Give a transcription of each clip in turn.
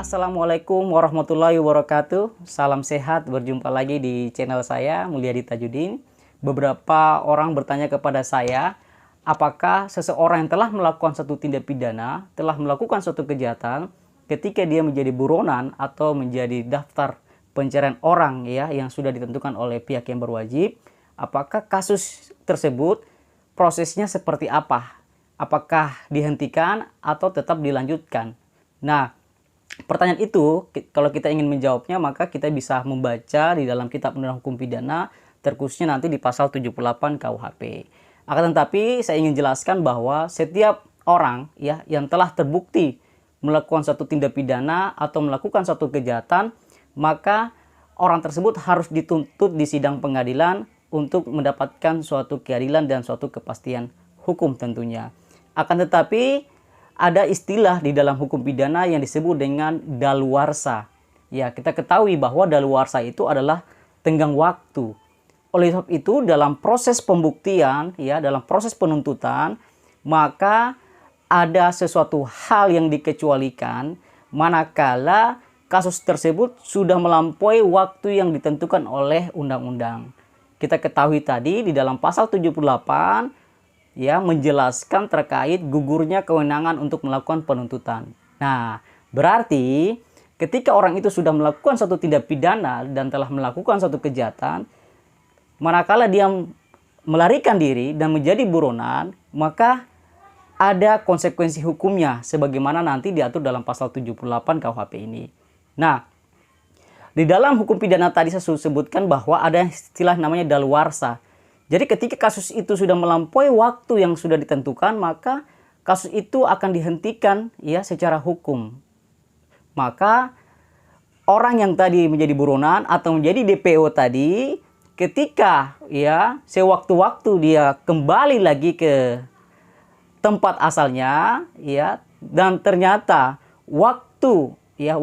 Assalamualaikum warahmatullahi wabarakatuh. Salam sehat, berjumpa lagi di channel saya Mulyadi Tajudin. Beberapa orang bertanya kepada saya, apakah seseorang yang telah melakukan satu tindak pidana, telah melakukan suatu kejahatan, ketika dia menjadi buronan atau menjadi daftar pencarian orang ya yang sudah ditentukan oleh pihak yang berwajib, apakah kasus tersebut prosesnya seperti apa? Apakah dihentikan atau tetap dilanjutkan? Nah, pertanyaan itu, kalau kita ingin menjawabnya, maka kita bisa membaca di dalam Kitab Undang-Undang Hukum Pidana, terkhususnya nanti di pasal 78 KUHP. Akan tetapi, saya ingin jelaskan bahwa setiap orang ya yang telah terbukti melakukan suatu tindak pidana atau melakukan suatu kejahatan, maka orang tersebut harus dituntut di sidang pengadilan untuk mendapatkan suatu keadilan dan suatu kepastian hukum tentunya. Akan tetapi, ada istilah di dalam hukum pidana yang disebut dengan daluarsa. Ya, kita ketahui bahwa daluarsa itu adalah tenggang waktu. Oleh sebab itu, dalam proses pembuktian, ya, dalam proses penuntutan, maka ada sesuatu hal yang dikecualikan manakala kasus tersebut sudah melampaui waktu yang ditentukan oleh undang-undang. Kita ketahui tadi di dalam pasal 78 ya menjelaskan terkait gugurnya kewenangan untuk melakukan penuntutan. Nah, berarti ketika orang itu sudah melakukan suatu tindak pidana dan telah melakukan suatu kejahatan, manakala dia melarikan diri dan menjadi buronan, maka ada konsekuensi hukumnya sebagaimana nanti diatur dalam pasal 78 KUHP ini. Nah, di dalam hukum pidana tadi saya sebutkan bahwa ada istilah namanya daluarsa. Jadi ketika kasus itu sudah melampaui waktu yang sudah ditentukan, maka kasus itu akan dihentikan ya secara hukum. Maka orang yang tadi menjadi buronan atau menjadi DPO tadi, ketika ya sewaktu-waktu dia kembali lagi ke tempat asalnya ya, dan ternyata waktu dia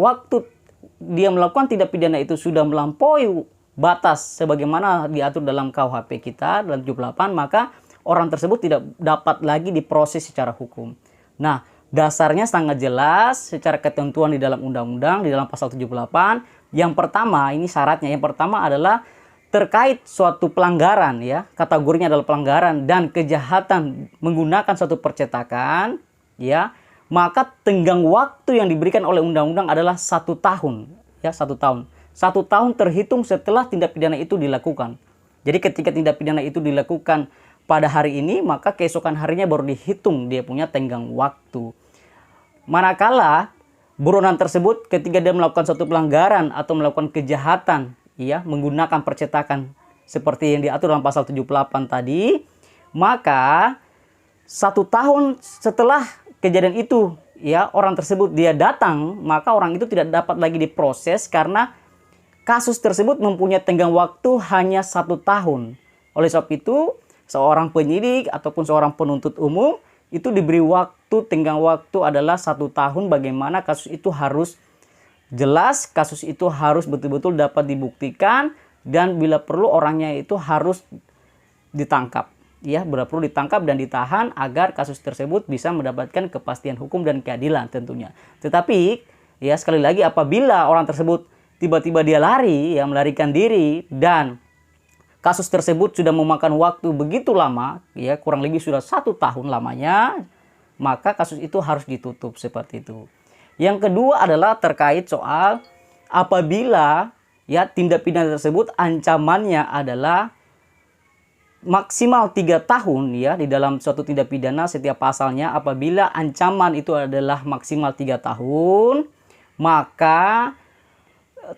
melakukan tindak pidana itu sudah melampaui batas sebagaimana diatur dalam KUHP kita dalam 78, maka orang tersebut tidak dapat lagi diproses secara hukum. Nah, dasarnya sangat jelas secara ketentuan di dalam undang-undang di dalam pasal 78. Yang pertama, ini syaratnya. Yang pertama adalah terkait suatu pelanggaran ya, kategorinya adalah pelanggaran dan kejahatan menggunakan suatu percetakan ya, maka tenggang waktu yang diberikan oleh undang-undang adalah 1 tahun ya, 1 tahun. 1 tahun terhitung setelah tindak pidana itu dilakukan. Jadi ketika tindak pidana itu dilakukan pada hari ini, maka keesokan harinya baru dihitung dia punya tenggang waktu. Manakala buronan tersebut ketika dia melakukan suatu pelanggaran atau melakukan kejahatan ya menggunakan percetakan seperti yang diatur dalam pasal 78 tadi, maka 1 tahun setelah kejadian itu ya orang tersebut dia datang, maka orang itu tidak dapat lagi diproses karena kasus tersebut mempunyai tenggang waktu hanya 1 tahun. Oleh sebab itu, seorang penyidik ataupun seorang penuntut umum itu diberi waktu, tenggang waktu adalah 1 tahun bagaimana kasus itu harus jelas, kasus itu harus betul-betul dapat dibuktikan, dan bila perlu orangnya itu harus ditangkap. Ya, bila perlu ditangkap dan ditahan agar kasus tersebut bisa mendapatkan kepastian hukum dan keadilan tentunya. Tetapi, ya sekali lagi apabila orang tersebut tiba-tiba dia lari, ya melarikan diri, dan kasus tersebut sudah memakan waktu begitu lama, ya kurang lebih sudah 1 tahun lamanya, maka kasus itu harus ditutup seperti itu. Yang kedua adalah terkait soal apabila ya tindak pidana tersebut ancamannya adalah maksimal 3 tahun ya di dalam suatu tindak pidana setiap pasalnya, apabila ancaman itu adalah maksimal 3 tahun, maka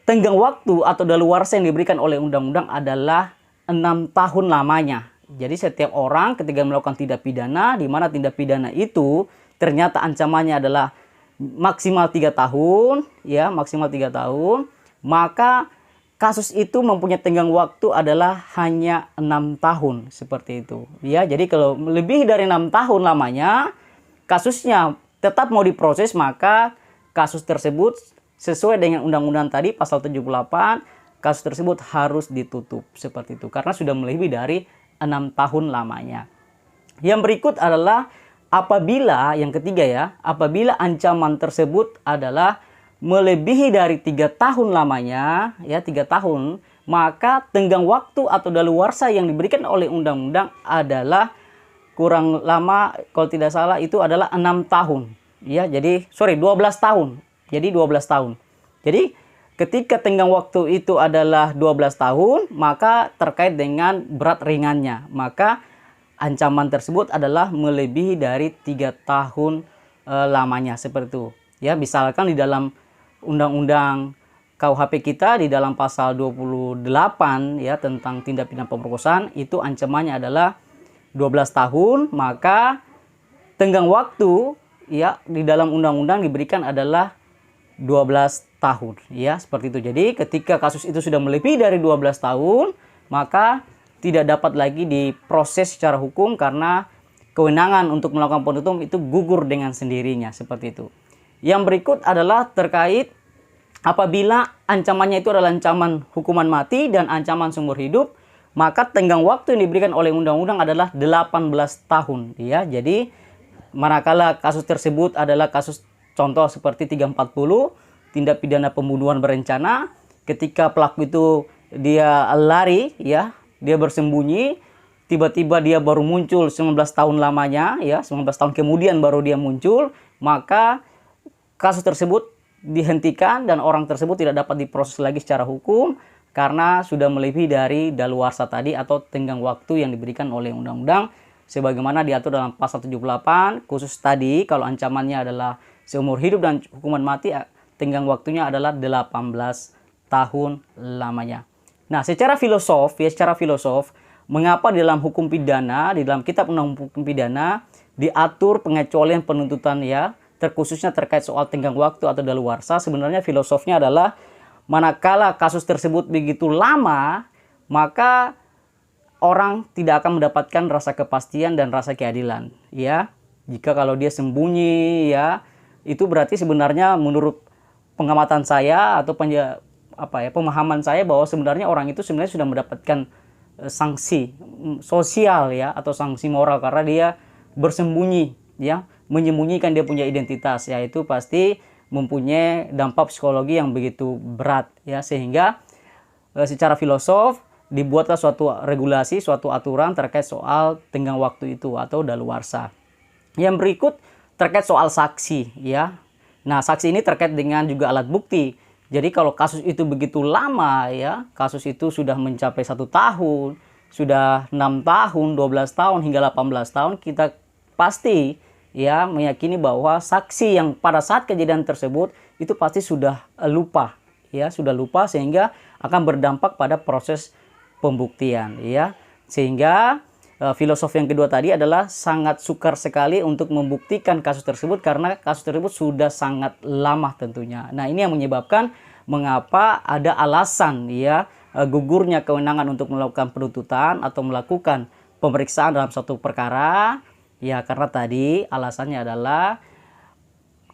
tenggang waktu atau daluarsa yang diberikan oleh undang-undang adalah 6 tahun lamanya. Jadi setiap orang ketika melakukan tindak pidana, di mana tindak pidana itu ternyata ancamannya adalah maksimal 3 tahun, ya maksimal 3 tahun, maka kasus itu mempunyai tenggang waktu adalah hanya 6 tahun seperti itu. Ya, jadi kalau lebih dari 6 tahun lamanya, kasusnya tetap mau diproses, maka kasus tersebut sesuai dengan undang-undang tadi pasal 78, kasus tersebut harus ditutup seperti itu karena sudah melebihi dari 6 tahun lamanya. Yang berikut adalah apabila, yang ketiga ya, apabila ancaman tersebut adalah melebihi dari 3 tahun lamanya, ya 3 tahun, maka tenggang waktu atau daluarsa yang diberikan oleh undang-undang adalah kurang lama, kalau tidak salah itu adalah 6 tahun. Ya, jadi 12 tahun. Jadi 12 tahun. Jadi ketika tenggang waktu itu adalah 12 tahun, maka terkait dengan berat ringannya, maka ancaman tersebut adalah melebihi dari 3 tahun lamanya, seperti itu. Ya, misalkan di dalam undang-undang KUHP kita di dalam pasal 28 ya tentang tindak pidana pemerkosaan itu ancamannya adalah 12 tahun, maka tenggang waktu ya di dalam undang-undang diberikan adalah 12 tahun ya, seperti itu. Jadi ketika kasus itu sudah melebihi dari 12 tahun, maka tidak dapat lagi diproses secara hukum karena kewenangan untuk melakukan penuntutan itu gugur dengan sendirinya, seperti itu. Yang berikut adalah terkait apabila ancamannya itu adalah ancaman hukuman mati dan ancaman seumur hidup, maka tenggang waktu yang diberikan oleh undang-undang adalah 18 tahun ya. Jadi manakala kasus tersebut adalah kasus contoh seperti 340 tindak pidana pembunuhan berencana, ketika pelaku itu dia lari ya, dia bersembunyi, tiba-tiba dia baru muncul 19 tahun lamanya ya, 19 tahun kemudian baru dia muncul, maka kasus tersebut dihentikan dan orang tersebut tidak dapat diproses lagi secara hukum karena sudah melebihi dari daluarsa tadi atau tenggang waktu yang diberikan oleh undang-undang sebagaimana diatur dalam pasal 78 khusus tadi. Kalau ancamannya adalah seumur hidup dan hukuman mati, tenggang waktunya adalah 18 tahun lamanya. Nah, secara filosof mengapa di dalam hukum pidana, di dalam kitab undang hukum pidana diatur pengecualian penuntutan ya, terkhususnya terkait soal tenggang waktu atau daluarsa? Sebenarnya filosofnya adalah manakala kasus tersebut begitu lama, maka orang tidak akan mendapatkan rasa kepastian dan rasa keadilan ya. Jika kalau dia sembunyi ya, itu berarti sebenarnya menurut pengamatan saya atau pemahaman saya bahwa sebenarnya orang itu sebenarnya sudah mendapatkan sanksi sosial ya atau sanksi moral karena dia bersembunyi ya, menyembunyikan dia punya identitas ya, itu pasti mempunyai dampak psikologi yang begitu berat ya, sehingga secara filosof dibuatlah suatu regulasi, suatu aturan terkait soal tenggang waktu itu atau daluarsa. Yang berikut terkait soal saksi ya. Nah, saksi ini terkait dengan juga alat bukti. Jadi kalau kasus itu begitu lama ya, kasus itu sudah mencapai 1 tahun, sudah 6 tahun, 12 tahun hingga 18 tahun, kita pasti ya meyakini bahwa saksi yang pada saat kejadian tersebut itu pasti sudah lupa ya, sudah lupa sehingga akan berdampak pada proses pembuktian ya. Sehingga filosofi yang kedua tadi adalah sangat sukar sekali untuk membuktikan kasus tersebut karena kasus tersebut sudah sangat lama tentunya. Nah, ini yang menyebabkan mengapa ada alasan ya gugurnya kewenangan untuk melakukan penuntutan atau melakukan pemeriksaan dalam suatu perkara. Ya, karena tadi alasannya adalah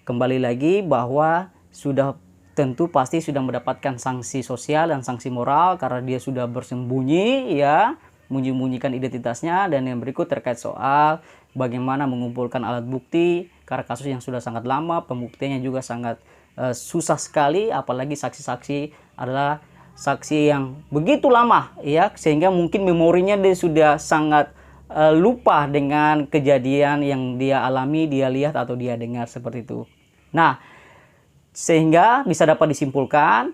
kembali lagi bahwa sudah tentu pasti sudah mendapatkan sanksi sosial dan sanksi moral karena dia sudah bersembunyi ya, menyembunyikan identitasnya. Dan yang berikut terkait soal bagaimana mengumpulkan alat bukti karena kasus yang sudah sangat lama, pembuktiannya juga sangat susah sekali, apalagi saksi-saksi adalah saksi yang begitu lama ya, sehingga mungkin memorinya dia sudah sangat lupa dengan kejadian yang dia alami, dia lihat atau dia dengar, seperti itu. Nah, sehingga bisa dapat disimpulkan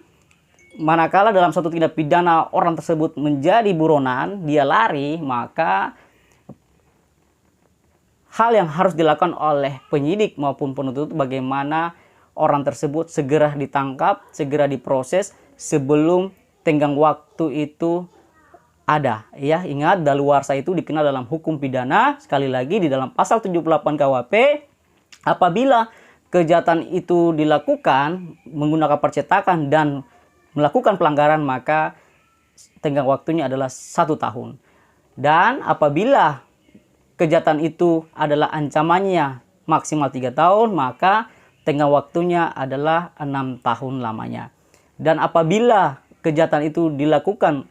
manakala dalam suatu tindak pidana orang tersebut menjadi buronan, dia lari, maka hal yang harus dilakukan oleh penyidik maupun penuntut bagaimana orang tersebut segera ditangkap, segera diproses sebelum tenggang waktu itu ada ya. Ingat, daluarsa itu dikenal dalam hukum pidana sekali lagi di dalam pasal 78 KUHP. Apabila kejahatan itu dilakukan menggunakan percetakan dan melakukan pelanggaran, maka tenggang waktunya adalah 1 tahun. Dan apabila kejahatan itu adalah ancamannya maksimal 3 tahun, maka tenggang waktunya adalah 6 tahun lamanya. Dan apabila kejahatan itu dilakukan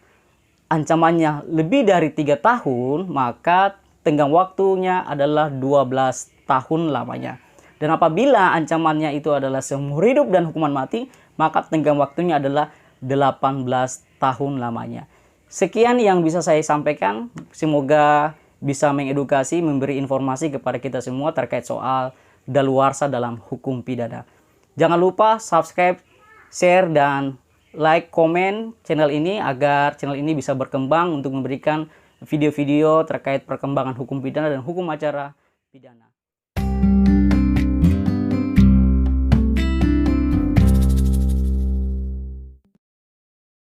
ancamannya lebih dari 3 tahun, maka tenggang waktunya adalah 12 tahun lamanya. Dan apabila ancamannya itu adalah seumur hidup dan hukuman mati, maka tenggang waktunya adalah 18 tahun lamanya. Sekian yang bisa saya sampaikan. Semoga bisa mengedukasi, memberi informasi kepada kita semua terkait soal daluarsa dalam hukum pidana. Jangan lupa subscribe, share, dan like, komen channel ini agar channel ini bisa berkembang untuk memberikan video-video terkait perkembangan hukum pidana dan hukum acara pidana.